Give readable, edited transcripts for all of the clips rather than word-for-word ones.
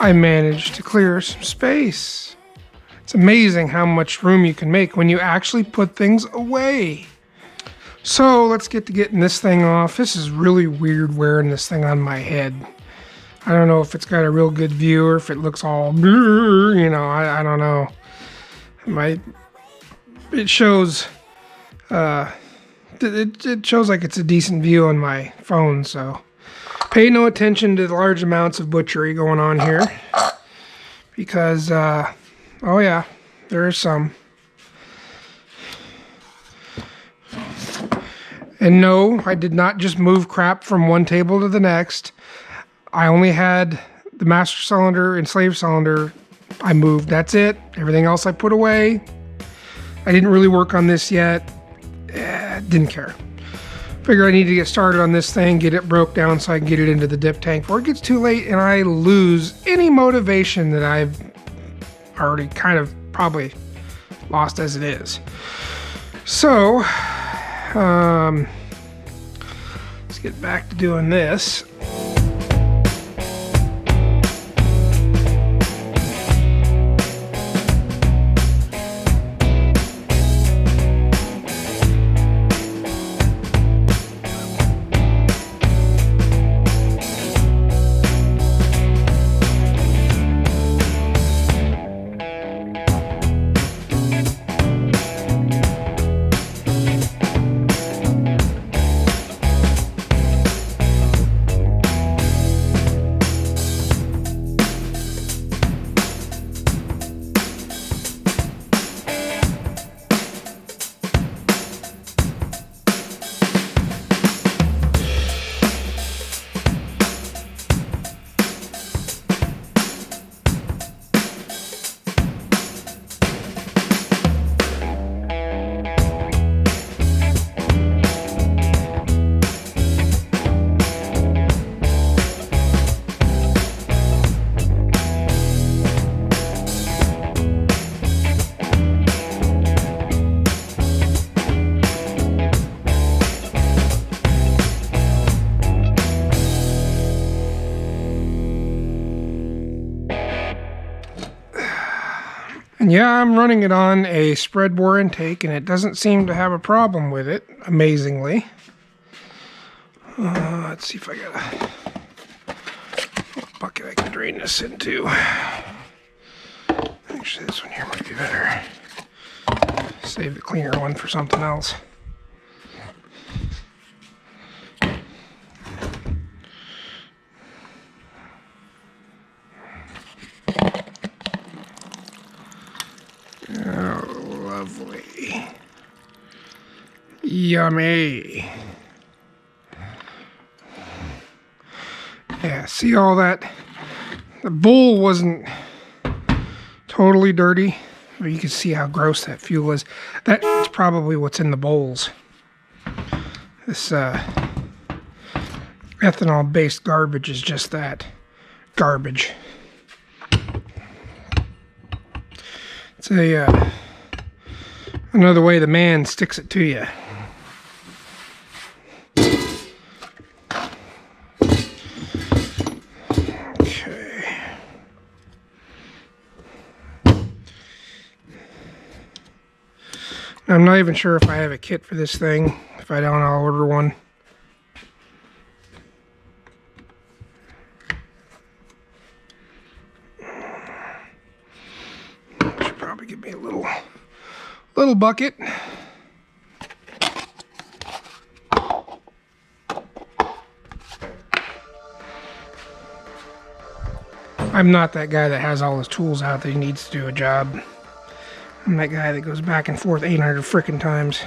I managed to clear some space. It's amazing how much room you can make when you actually put things away. So let's get to getting this thing off. This is really weird wearing this thing on my head. I don't know if it's got a real good view or if it looks all, you know, I don't know. It shows, it shows like it's a decent view on my phone, so pay no attention to the large amounts of butchery going on here, because, oh yeah, there is some. And no, I did not just move crap from one table to the next. I only had the master cylinder and slave cylinder I moved. That's it. Everything else I put away. I didn't really work on this yet. Didn't care. Figure I need to get started on this thing, get it broke down so I can get it into the dip tank before it gets too late and I lose any motivation that I've already kind of probably lost as it is. So, let's get back to doing this. And yeah, I'm running it on a spread bore intake, and it doesn't seem to have a problem with it, amazingly. Let's see if I got a bucket I can drain this into. Actually, this one here might be better. Save the cleaner one for something else. Oh, lovely. Yummy. Yeah, see all that? The bowl wasn't totally dirty, but you can see how gross that fuel is. That's probably what's in the bowls. This ethanol-based garbage is just that. Garbage. It's a another way the man sticks it to you. Okay. I'm not even sure if I have a kit for this thing. If I don't, I'll order one. Give me a little bucket. I'm not that guy that has all his tools out that he needs to do a job. I'm that guy that goes back and forth 800 frickin' times.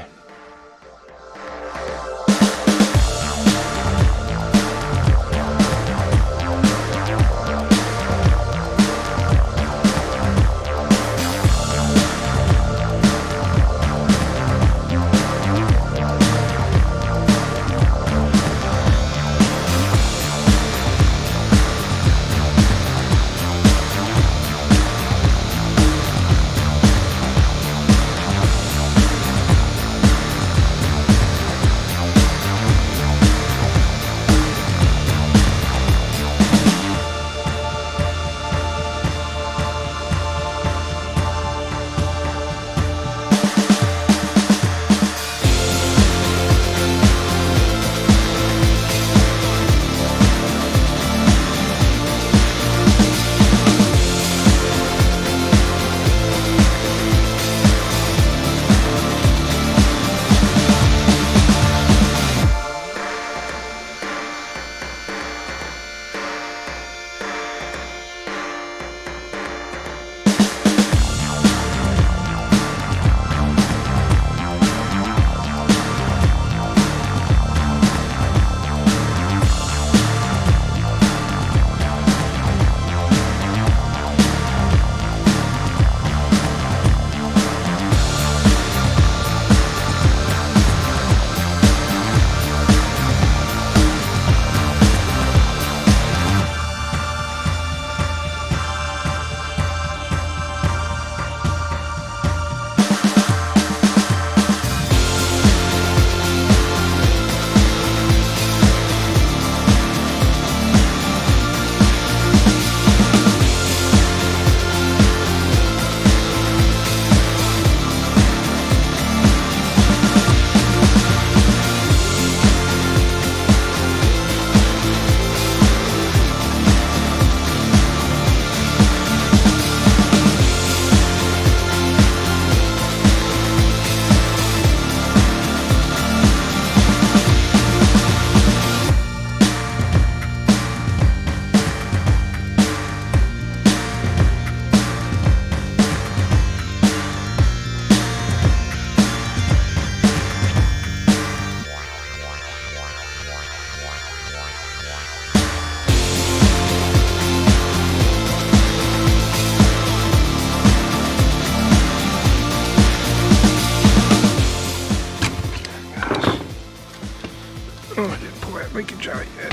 Oh, I didn't pull that linkage out yet.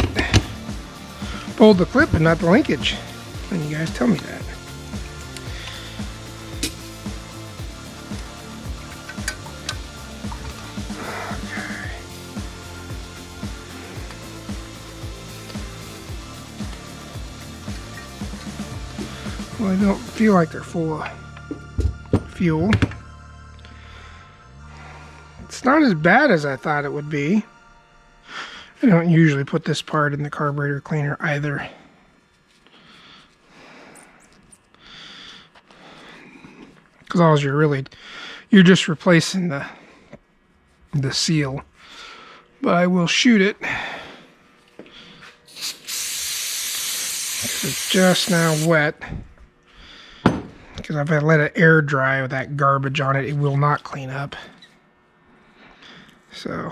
Pulled the clip and not the linkage. And you guys tell me that. Okay. Well, I don't feel like they're full of fuel. It's not as bad as I thought it would be. I don't usually put this part in the carburetor cleaner either. Because all you're just replacing the seal. But I will shoot it. It's just now wet. Because if I let it air dry with that garbage on it, it will not clean up. So,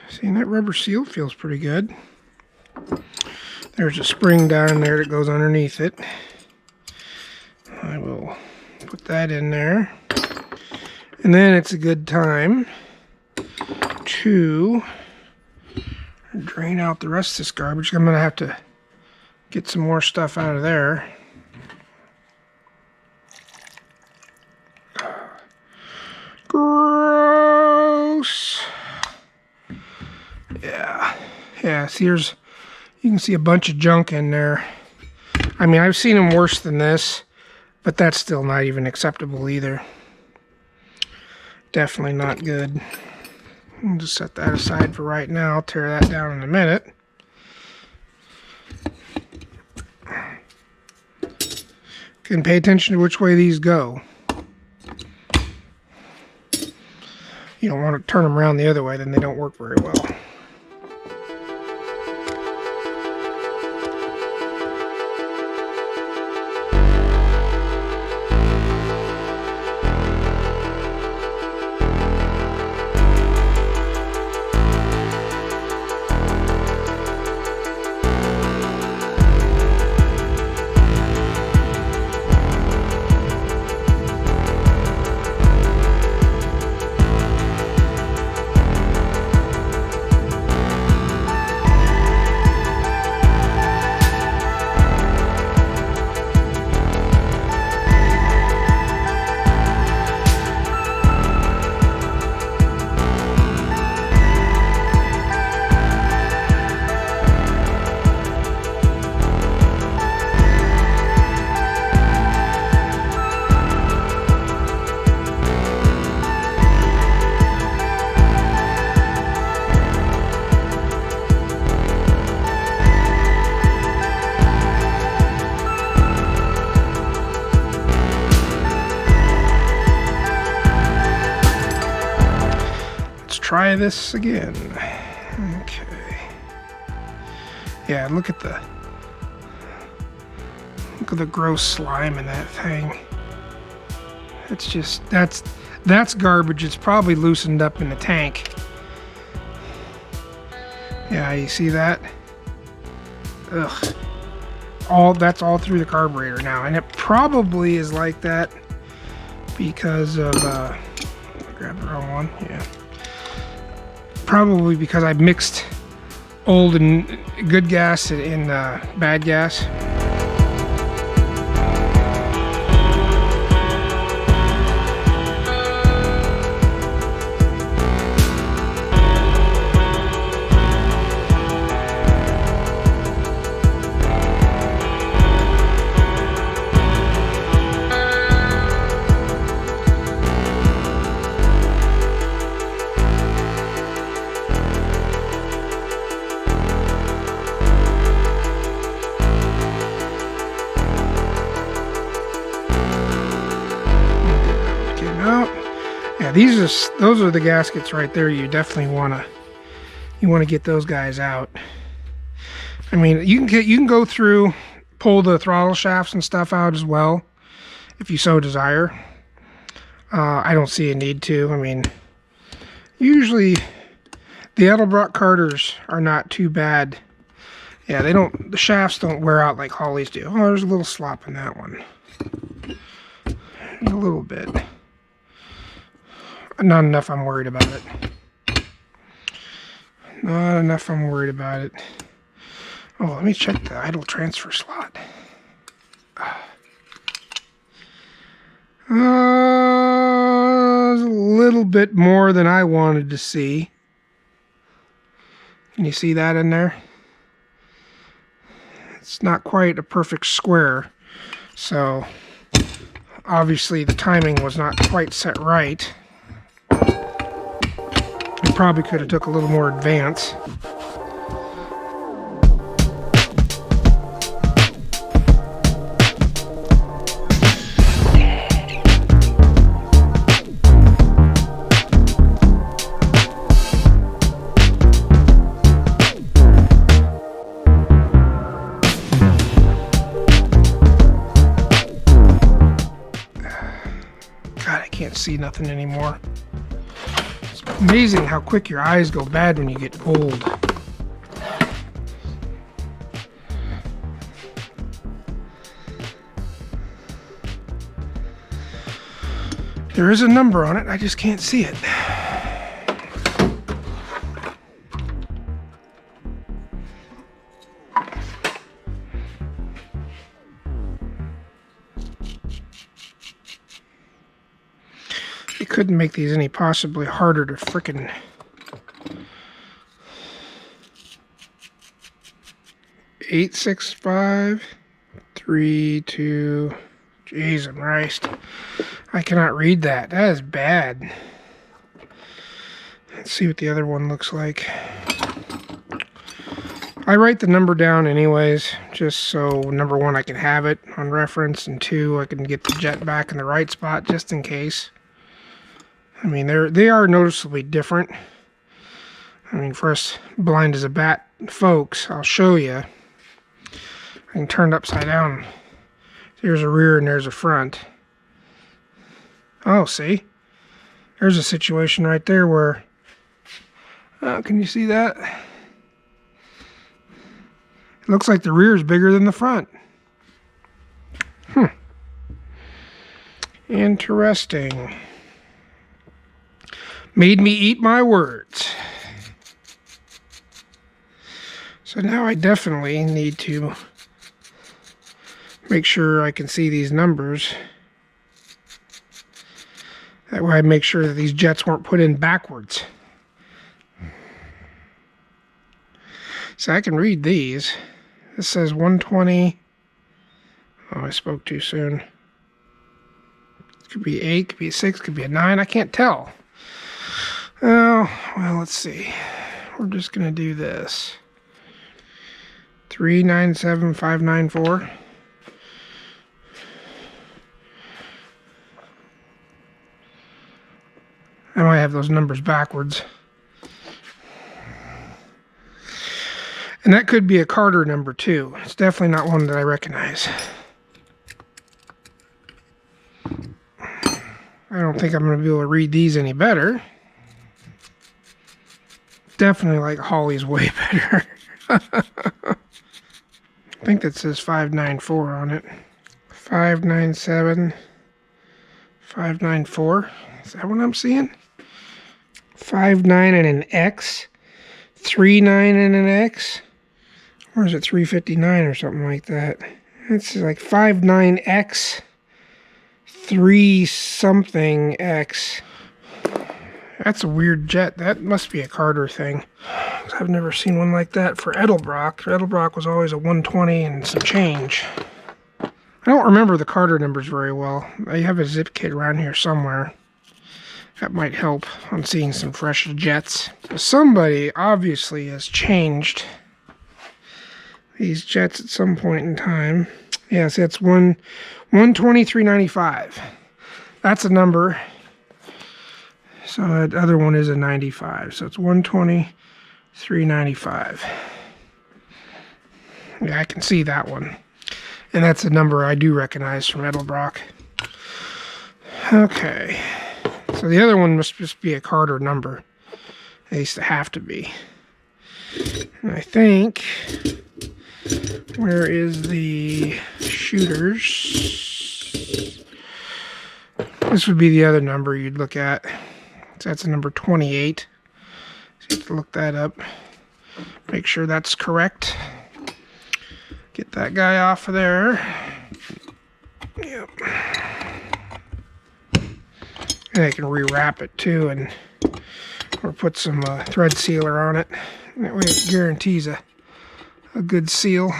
see, that rubber seal feels pretty good. There's a spring down in there that goes underneath it. I will put that in there. And then it's a good time to drain out the rest of this garbage. I'm going to have to get some more stuff out of there. Gross. Yeah, see, you can see a bunch of junk in there. I mean, I've seen them worse than this, but that's still not even acceptable either. Definitely not good. I'll just set that aside for right now. I'll tear that down in a minute. Can pay attention to which way these go. You don't want to turn them around the other way, then they don't work very well. Try this again. Okay. Yeah, look at the gross slime in that thing. It's just that's garbage. It's probably loosened up in the tank. Yeah, you see that? Ugh. That's all through the carburetor now, and it probably is like that because of I grabbed the wrong one. Yeah. Probably because I mixed old and good gas in bad gas. Those are the gaskets right there. You definitely want to get those guys out. I mean, you can go through, pull the throttle shafts and stuff out as well, if you so desire. I don't see a need to. I mean, usually the Edelbrock Carters are not too bad. Yeah, the shafts don't wear out like Holley's do. Oh, there's a little slop in that one. A little bit. Not enough I'm worried about it. Not enough I'm worried about it. Oh, let me check the idle transfer slot. A little bit more than I wanted to see. Can you see that in there? It's not quite a perfect square, so obviously the timing was not quite set right. I probably could have took a little more advance. See nothing anymore. It's amazing how quick your eyes go bad when you get old. There is a number on it, I just can't see it. You couldn't make these any possibly harder to frickin' 86532. Jeez, Christ. I cannot read that. That is bad. Let's see what the other one looks like. I write the number down anyways, just so number one, I can have it on reference, and two, I can get the jet back in the right spot just in case. I mean, they are noticeably different. I mean, for us blind as a bat folks, I'll show you. I can turn it upside down. There's a rear and there's a front. Oh, see? There's a situation right there where... can you see that? It looks like the rear is bigger than the front. Interesting. Made me eat my words. So now I definitely need to make sure I can see these numbers. That way I make sure that these jets weren't put in backwards. So I can read these. This says 120. Oh, I spoke too soon. It could be 8, could be a 6, could be a 9. I can't tell. Oh, well, let's see. We're just going to do this. 397594. I might have those numbers backwards. And that could be a Carter number too. It's definitely not one that I recognize. I don't think I'm going to be able to read these any better. Definitely like Holly's way better. I think that says 594 on it. 597, 594. Is that what I'm seeing? 59 and an X, 39 and an X. Or is it 359 or something like that? It's like 59X, 3 something X. That's a weird jet. That must be a Carter thing. I've never seen one like that for Edelbrock. Edelbrock was always a 120 and some change. I don't remember the Carter numbers very well. I have a zip kit around here somewhere. That might help on seeing some fresh jets. Somebody obviously has changed these jets at some point in time. Yes, that's 123.95. That's a number. So that other one is a 95. So it's 123.95. Yeah, I can see that one. And that's a number I do recognize from Edelbrock. Okay. So the other one must just be a Carter number. At least it have to be. And I think... Where is the shooters? This would be the other number you'd look at. So that's a number 28. So you have to look that up. Make sure that's correct. Get that guy off of there. Yep. And I can rewrap it too, and or put some thread sealer on it. That way it guarantees a good seal.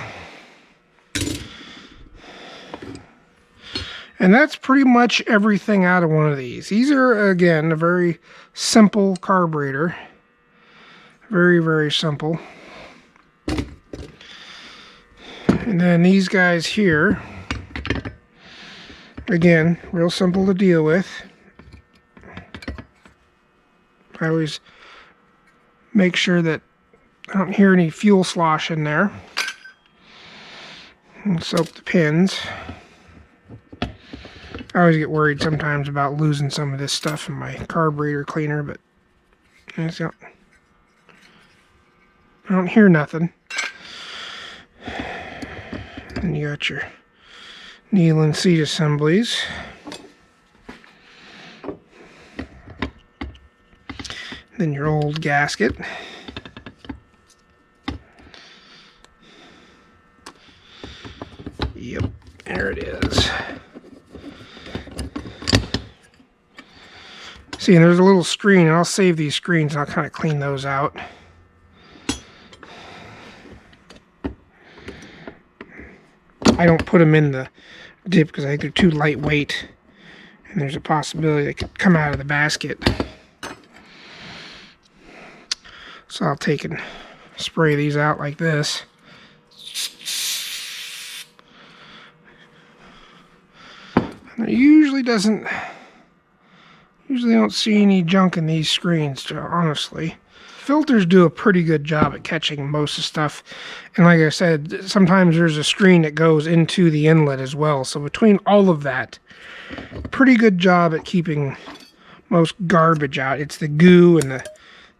And that's pretty much everything out of one of these. These are, again, a very simple carburetor. Very, very simple. And then these guys here, again, real simple to deal with. I always make sure that I don't hear any fuel slosh in there. And soak the pins. I always get worried sometimes about losing some of this stuff in my carburetor cleaner, but I don't hear nothing. And you got your needle and seat assemblies. Then your old gasket. Yep, there it is. See, and there's a little screen, and I'll save these screens and I'll kind of clean those out. I don't put them in the dip because I think they're too lightweight, and there's a possibility they could come out of the basket. So I'll take and spray these out like this. And it usually don't see any junk in these screens, honestly. Filters do a pretty good job at catching most of the stuff. And like I said, sometimes there's a screen that goes into the inlet as well. So between all of that, pretty good job at keeping most garbage out. It's the goo and the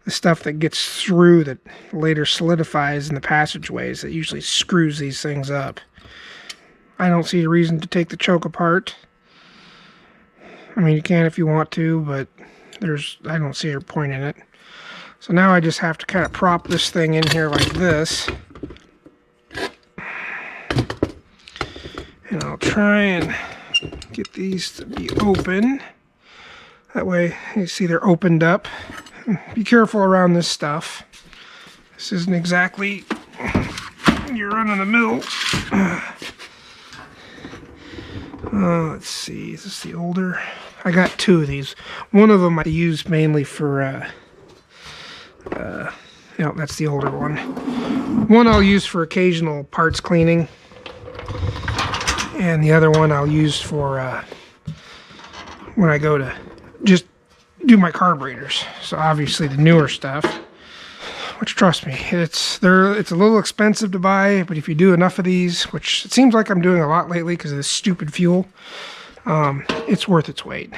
stuff that gets through that later solidifies in the passageways that usually screws these things up. I don't see a reason to take the choke apart. I mean, you can if you want to, but I don't see a point in it. So now I just have to kind of prop this thing in here like this. And I'll try and get these to be open. That way, you see they're opened up. Be careful around this stuff. This isn't exactly your run-of-the-mill. Let's see, is this the older? I got two of these. One of them I use mainly for, no, that's the older one. One I'll use for occasional parts cleaning. And the other one I'll use for when I go to just do my carburetors. So obviously the newer stuff, which trust me, it's a little expensive to buy, but if you do enough of these, which it seems like I'm doing a lot lately because of this stupid fuel, it's worth its weight.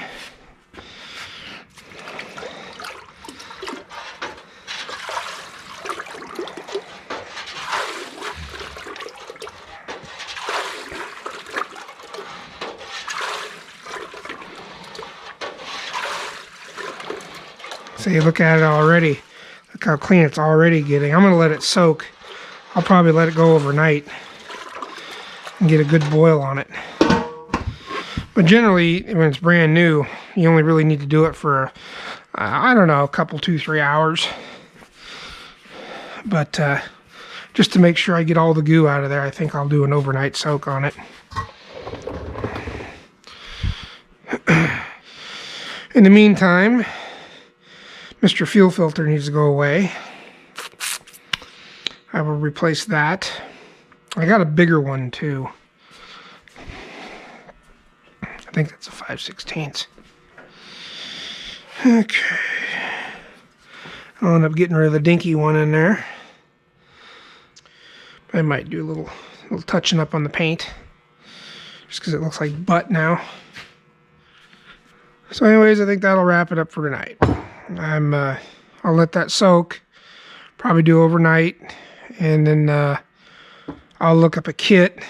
See, look at it already. Look how clean it's already getting. I'm going to let it soak. I'll probably let it go overnight and get a good boil on it. But generally, when it's brand new, you only really need to do it for, I don't know, a couple, 2-3 hours. But just to make sure I get all the goo out of there, I think I'll do an overnight soak on it. In the meantime, Mr. Fuel Filter needs to go away. I will replace that. I got a bigger one too. I think that's a 5/16. Okay. I'll end up getting rid of the dinky one in there. I might do a little touching up on the paint, just because it looks like butt now. So anyways, I think that'll wrap it up for tonight. I'll let that soak, probably do overnight, and then I'll look up a kit.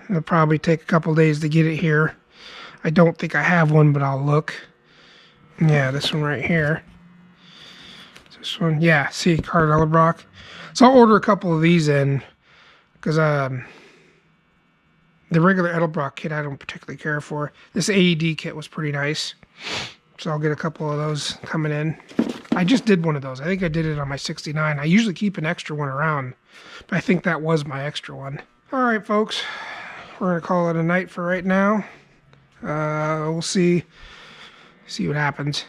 It'll probably take a couple days to get it here. I don't think I have one, but I'll look. Yeah, this one right here. This one, yeah, see, Carter Carburetor. So I'll order a couple of these in, because the regular Edelbrock kit I don't particularly care for. This AED kit was pretty nice, so I'll get a couple of those coming in. I just did one of those. I think I did it on my 69. I usually keep an extra one around, but I think that was my extra one. All right, folks, we're gonna call it a night for right now. We'll see what happens.